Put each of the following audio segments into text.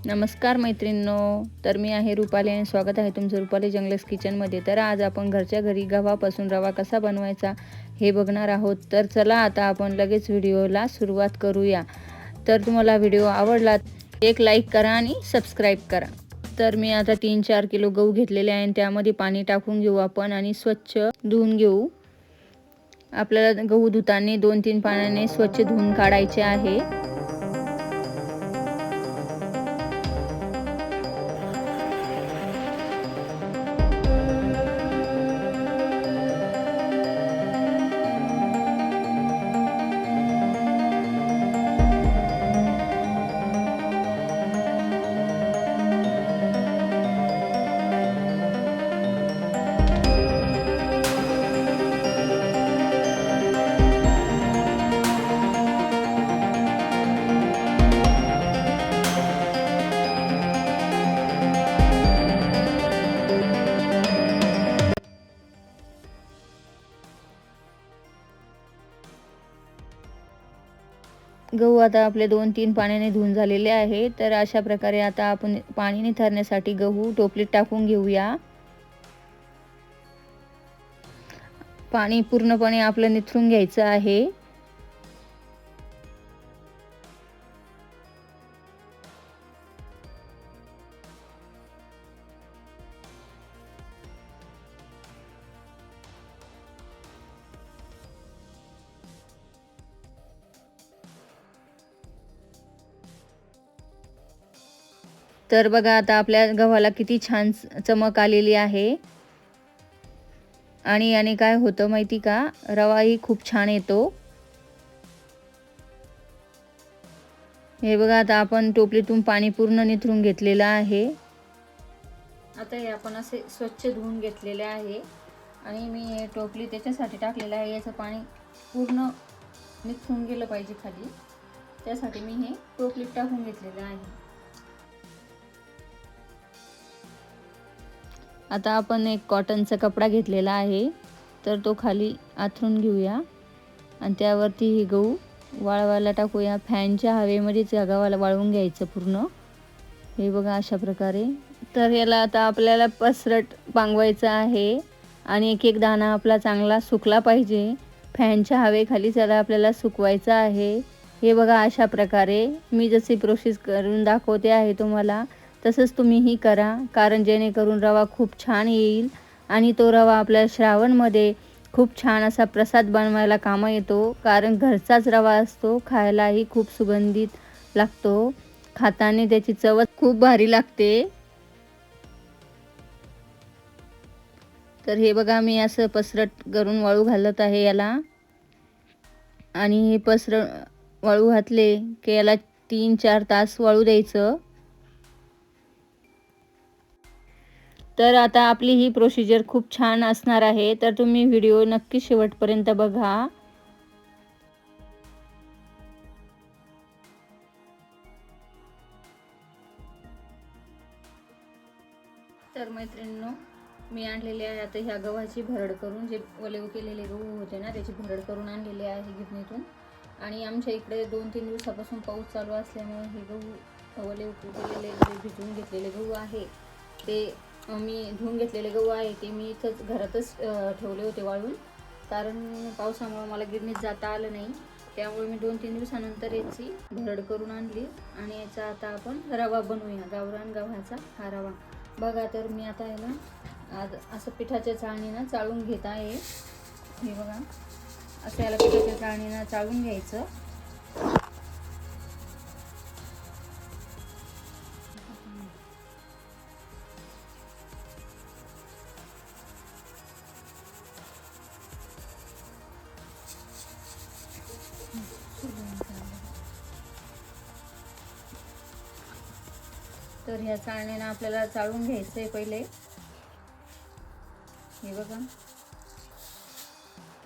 नमस्कार मैत्रिणींनो, तर मी आहे रुपाली आणि स्वागत आहे तुमचं रुपाली जंगल्स किचनमध्ये। तर आज आपण घरच्या घरी गव्हापासून रवा कसा बनवायचा हे बघणार आहोत। तर चला आता आपण लगेच व्हिडिओला सुरुवात करूया। तर तुम्हाला व्हिडिओ आवडला एक लाईक करा आणि सबस्क्राईब करा। तर मी आता 3-4 किलो गहू घेतलेले आहे, त्यामध्ये पाणी टाकून घेऊ आपण आणि स्वच्छ धुवून घेऊ। आपल्याला गहू धुताना 2-3 पाण्याने स्वच्छ धुवून काढायचे आहे। गहू आता आपले 2-3 पाण्याने धुवून झालेले आहे। तर अशा प्रकारे आता आपण पाणी निथरण्यासाठी गहू टोपलीत टाकून घेऊया। पाणी पूर्णपणे आपलं निथरून घ्यायचं आहे। तर बघा आता आपल्या गव्हाला किती छान चमक आलेली आहे। आणि याने काय होतं माहिती का, रवाही खूप छान येतो। हे बघा आता आपण टोपलीतून पाणी पूर्ण निथरून घेतलेलं आहे। आता हे आपण असे स्वच्छ धुवून घेतलेले आहे आणि मी हे टोपली त्याच्यासाठी टाकलेलं आहे, याचं पाणी पूर्ण निथरून गेलं पाहिजे खाली, त्यासाठी मी हे टोपलीत टाकून घेतलेलं आहे। आता आपण एक कॉटनचा कपडा घेतलेला आहे, तर तो खाली आथरून घेऊया आणि त्यावरती ही गहू वाळवायला टाकूया। फॅनच्या हवेमध्येच गव्हाला वाळवून घ्यायचं पूर्ण। हे बघा अशा प्रकारे। तर याला आता आपल्याला पसरट पांगवायचं आहे आणि एक एक दाणा आपला चांगला सुकला पाहिजे। फॅनच्या हवेखाली त्याला आपल्याला सुकवायचं आहे। हे बघा अशा प्रकारे मी जशी प्रोसेस करून दाखवते आहे तुम्हाला, तसंच तुम्हीही करा, कारण जेणेकरून रवा खूप छान येईल आणि तो रवा आपल्या श्रावणमध्ये खूप छान असा प्रसाद बनवायला कामा येतो, कारण घरचाच रवा असतो, खायलाही खूप सुगंधित लागतो, खाताना त्याची चव खूप भारी लागते। तर हे बघा मी असं पसरट करून वाळू घालत आहे याला, आणि हे वाळू घातले की याला 3-4 तास वाळू द्यायचं। तर आता आपली ही प्रोसिजर खूप छान असणार आहे, तर तुम्ही व्हिडिओ नक्की शेवटपर्यंत बघा। तर मैत्रिणींनो, मी आणलेले आहे आता ह्या गव्हाची भरड करून, जे वलेव केलेले गहू होते ना त्याची भरड करून आणलेली आहे गिरणीतून। आणि आमच्या इकडे 2-3 दिवसापासून पाऊस चालू असल्यामुळे हे गहू वलेव केलेले भिजवून घेतलेले गहू आहे, ते मी धुवून घेतलेले गहू आहे ते मी इथंच घरातच ठेवले होते वाळून, कारण पावसामुळे मला गिरणीत जाता आलं नाही, त्यामुळे मी 2-3 दिवसानंतर याची भरड करून आणली आणि याचा आता आपण रवा बनवूया, गावरान गव्हाचा हा रवा। बघा तर मी आता याला असं पिठाच्या चाळणीनं चाळून घेत आहे। हे बघा असं याला पिठाच्या चाळणीनं चाळून घ्यायचं। तर ह्या चाळणीनं आपल्याला चाळून घ्यायचं आहे पहिले। हे बघा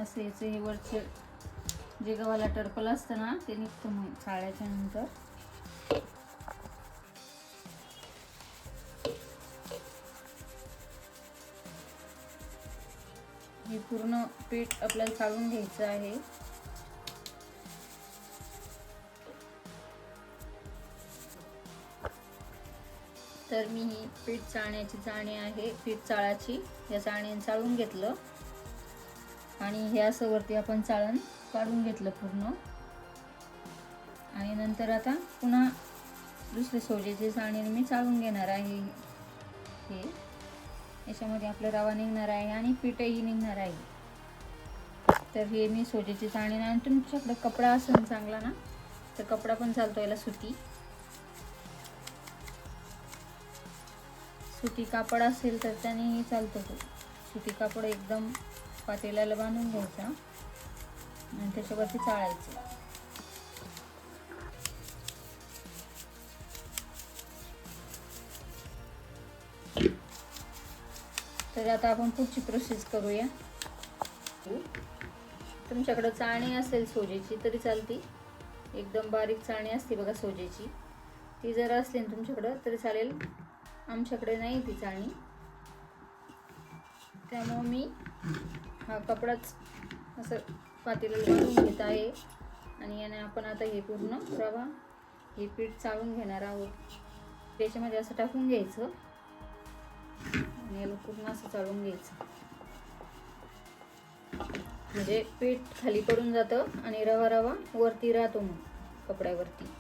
असं याचं हे वरचे जे गव्हाला टर्पल असतं ना ते निघतं मग चाळल्याच्या नंतर। हे पूर्ण पीठ आपल्याला चाळून घ्यायचं आहे। तर मी ही पीठ चाळण्याची चाळणी आहे, पीठ चाळाची, या चाळणीने चाळून घेतलं आणि हे असं वरती आपण चाळण काढून घेतलं पूर्ण. आणि नंतर आता पुन्हा दुसरी सोजीची चाळणीने मी चाळून घेणार आहे. हे याच्यामध्ये आपला रवा निघणार आहे आणि पीठही निघणार आहे. तर हे मी सोजीची चाळणी, आणि तुमच्याकडे कपडा असेल चांगला ना तर कपडा पण चालतो, याला सुती कापड असेल तर त्यानेही चालतो. सुती कापड एकदम पातेल्याला बांधून घ्यायचा आणि त्याच्यावरती चाळायचं. तर आता आपण पुढची प्रोसेस करूया. तुमच्याकडे चाळणी असेल सोजेची तरी चालती, एकदम बारीक चाळणी असते बघा सोजेची, ती जर असली ना तुमच्याकडं तरी चालेल. आमच्याकडे नाही ती चाळणी, त्यामुळे मी हा कपडाच असं पातेल्याला बांधून घेत आहे. आणि याने आपण आता हे पूर्ण रवा, हे पीठ चाळून घेणार आहोत. त्याच्यामध्ये असं टाकून घ्यायचं आणि याला पूर्ण असं चाळून घ्यायचं, म्हणजे पीठ खाली पडून जातं आणि रवा रवा वरती राहतो मग कपड्यावरती.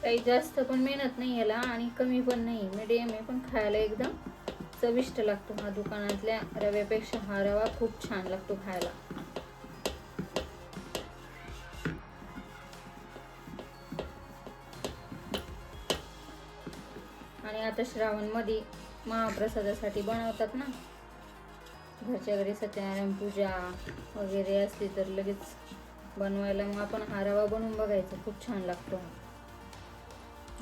काही जास्त पण मेहनत नाही याला आणि कमी पण नाही, मीडियम आहे, पण खायला एकदम चविष्ट लागतो. हा दुकानातल्या रव्यापेक्षा हा रवा खूप छान लागतो खायला. आणि आता श्रावणमध्ये महाप्रसादासाठी बनवतात ना, घरच्या घरी सत्यनारायण पूजा वगैरे असली तर लगेच बनवायला मग आपण हा रवा बनवून बघायचा, खूप छान लागतो.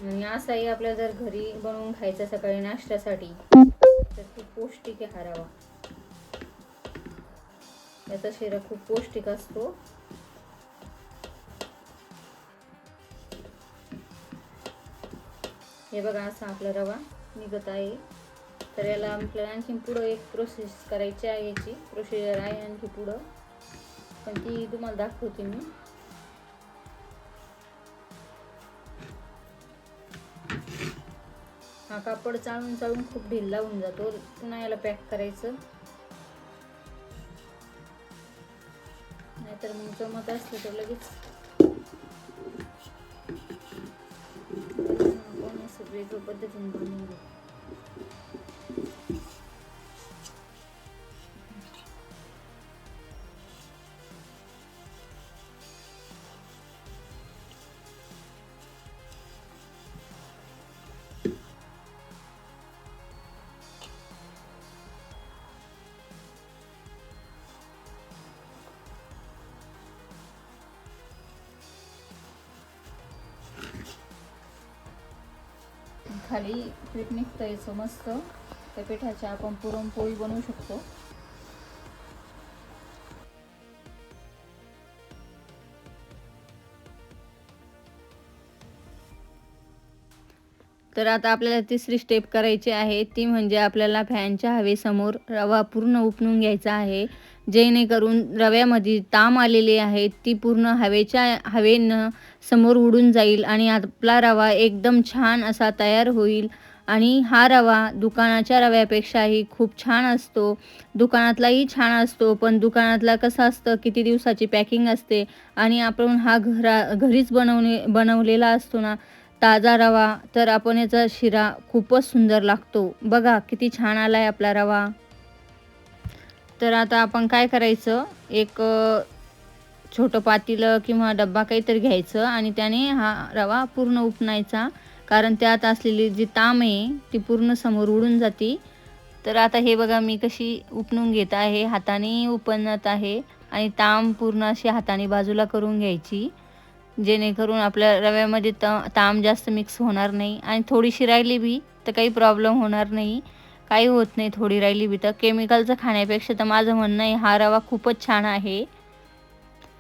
आणि असाही आपल्याला जर घरी बनवून खायचा सकाळी नाश्त्यासाठी तर खूप पौष्टिक आहे हा रवा. याचा शिरा खूप पौष्टिक असतो. हे बघा असा आपला रवा निघत आहे. तर याला आपल्याला आणखी पुढं एक प्रोसेस करायची आहे, याची प्रोसिजर आहे आणखी पुढं, पण ती तुम्हाला दाखवते मी. हा कापड चाळून चाळून खूप ढिल्ला होऊन जातो. पुन्हा याला पॅक करायचं, नाहीतर मग जमत असलं तर लगेच आपण असं वेगळ्या पद्धतीने बनवून घेऊ. खाली पीठ निघतं याचं मस्त, त्या पिठाच्या आपण पुरणपोळी बनवू शकतो. तर आता आपल्याला तिसरी स्टेप करायची आहे, ती म्हणजे आपल्याला फॅनच्या हवेसमोर रवा पूर्ण उपणून घ्यायचा आहे, जेणेकरून रव्यामध्ये ताम आलेली आहे ती पूर्ण हवेनं समोर उडून जाईल आणि आपला रवा एकदम छान असा तयार होईल. आणि हा रवा दुकानाच्या रव्यापेक्षाही खूप छान असतो, दुकानातलाही छान असतो, पण दुकानातला कसं असतं किती दिवसाची पॅकिंग असते आणि आपण हा घरीच बनवलेला असतो ना ताजा रवा, तर आपण याचा शिरा खूपच सुंदर लागतो. बघा किती छान आला आहे आपला रवा. तर आता आपण काय करायचं, एक छोटं पातेलं किंवा डब्बा काहीतरी घ्यायचं आणि त्याने हा रवा पूर्ण उपणायचा, कारण त्यात असलेली जी ताम आहे ती पूर्ण समोर उडून जाते. तर आता हे बघा मी कशी उपणून घेत आहे, हाताने उपणत आहे आणि ताम पूर्ण अशी हाताने बाजूला करून घ्यायची, जेणेकरून आपल्या रव्यामध्ये ताम जास्त मिक्स होणार नाही. आणि थोडीशी राहिली बी तर काही प्रॉब्लेम होणार नाही, काही होत नाही थोडी राहिली बी तर. केमिकलचं खाण्यापेक्षा तर माझं म्हणणं आहे हा रवा खूपच छान आहे.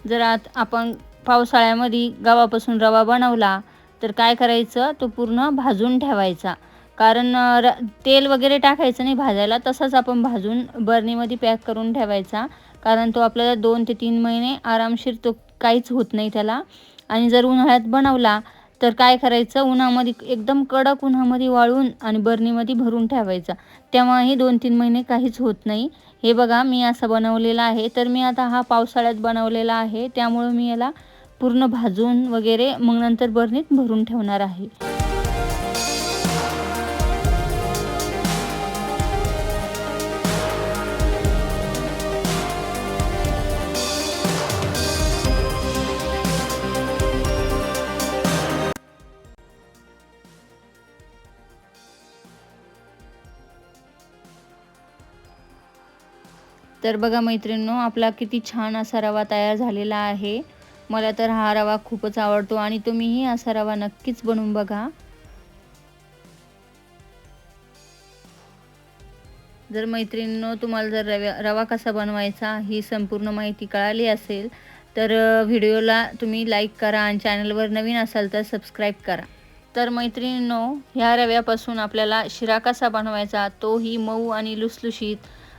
जर आपण पावसाळ्यामध्ये गव्हापासून रवा बनवला तर काय करायचं, तो पूर्ण भाजून ठेवायचा. कारण तेल वगैरे टाकायचं नाही भाजायला, तसंच आपण भाजून बरणीमध्ये पॅक करून ठेवायचा. कारण तो आपल्याला 2 ते 3 महिने आरामशीर तो काहीच होत नाही त्याला. आणि जर उन्हाळ्यात बनवला तर काय करायचं, उन्हामध्ये एकदम कडक उन्हामध्ये वाळून आणि बरणीमध्ये भरून ठेवायचा. तेव्हाही 2-3 महिने काहीच होत नाही. हे बघा मी असा बनवलेला आहे. तर मी आता हा पावसाळ्यात बनवलेला आहे, त्यामुळे मी याला पूर्ण भाजून वगैरे मग नंतर बरणीत भरून ठेवणार आहे. तर बघा मैत्रिणींनो, आपला किती छान असा रवा तयार झालेला आहे. मला तर हा रवा खूपच आवडतो आणि तुम्हीही असा रवा नक्कीच बनवून बघा. जर मैत्रिणींनो तुम्हाला जर रवा कसा बनवायचा ही संपूर्ण माहिती कळाली असेल तर व्हिडिओला तुम्ही लाईक करा आणि चॅनलवर नवीन असाल तर सबस्क्राईब करा. तर मैत्रिणींनो, ह्या रव्यापासून आपल्याला शिरा कसा बनवायचा, तोही मऊ आणि लुसलुशीत,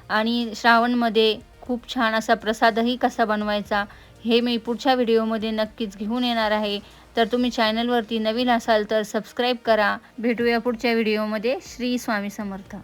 आणि श्रावणमध्ये खूप छान असा प्रसादही कसा बनवायचा हे मी पुढच्या व्हिडिओमध्ये नक्कीच घेऊन येणार आहे. तर तुम्ही चॅनलवरती नवीन असाल तर सबस्क्राईब करा. भेटूया पुढच्या व्हिडिओमध्ये. श्री स्वामी समर्थ.